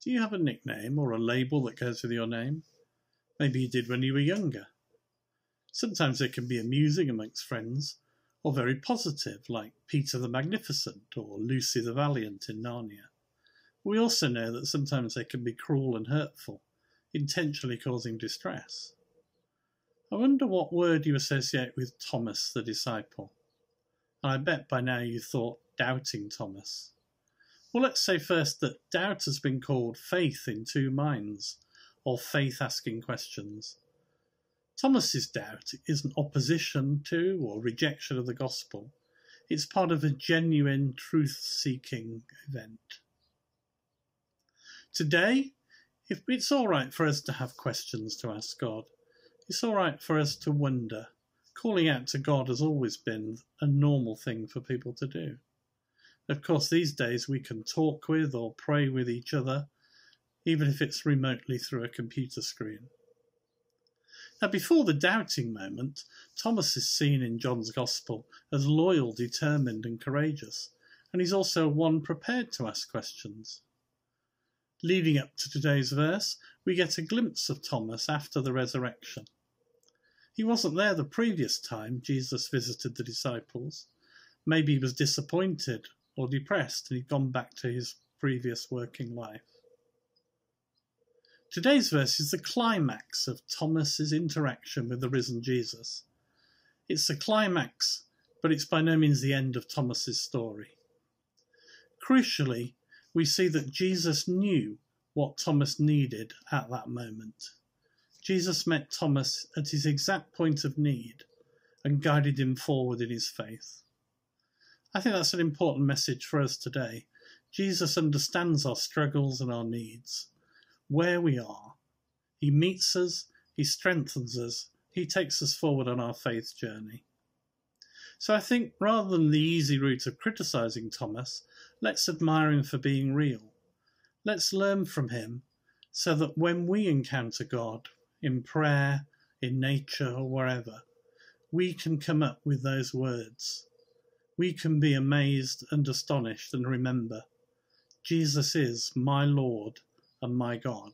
Do you have a nickname or a label that goes with your name? Maybe you did when you were younger. Sometimes it can be amusing amongst friends, or very positive, like Peter the Magnificent or Lucy the Valiant in Narnia. We also know that sometimes they can be cruel and hurtful, intentionally causing distress. I wonder what word you associate with Thomas the disciple. And I bet by now you thought doubting Thomas. Well, let's say first that doubt has been called faith in two minds, or faith asking questions. Thomas's doubt isn't opposition to or rejection of the gospel. It's part of a genuine truth-seeking event. Today, if it's all right for us to have questions to ask God, it's all right for us to wonder. Calling out to God has always been a normal thing for people to do. Of course, these days we can talk with or pray with each other, even if it's remotely through a computer screen. Now, before the doubting moment, Thomas is seen in John's Gospel as loyal, determined and courageous, and he's also one prepared to ask questions. Leading up to today's verse, we get a glimpse of Thomas after the resurrection. He wasn't there the previous time Jesus visited the disciples. Maybe he was disappointed or depressed and he'd gone back to his previous working life. Today's verse is the climax of Thomas's interaction with the risen Jesus. It's the climax, but it's by no means the end of Thomas's story. Crucially, we see that Jesus knew what Thomas needed at that moment. Jesus met Thomas at his exact point of need and guided him forward in his faith. I think that's an important message for us today. Jesus understands our struggles and our needs, where we are. He meets us, he strengthens us, he takes us forward on our faith journey. So I think rather than the easy route of criticising Thomas, let's admire him for being real. Let's learn from him so that when we encounter God, in prayer, in nature or wherever, we can come up with those words. We can be amazed and astonished and remember, Jesus is my Lord and my God.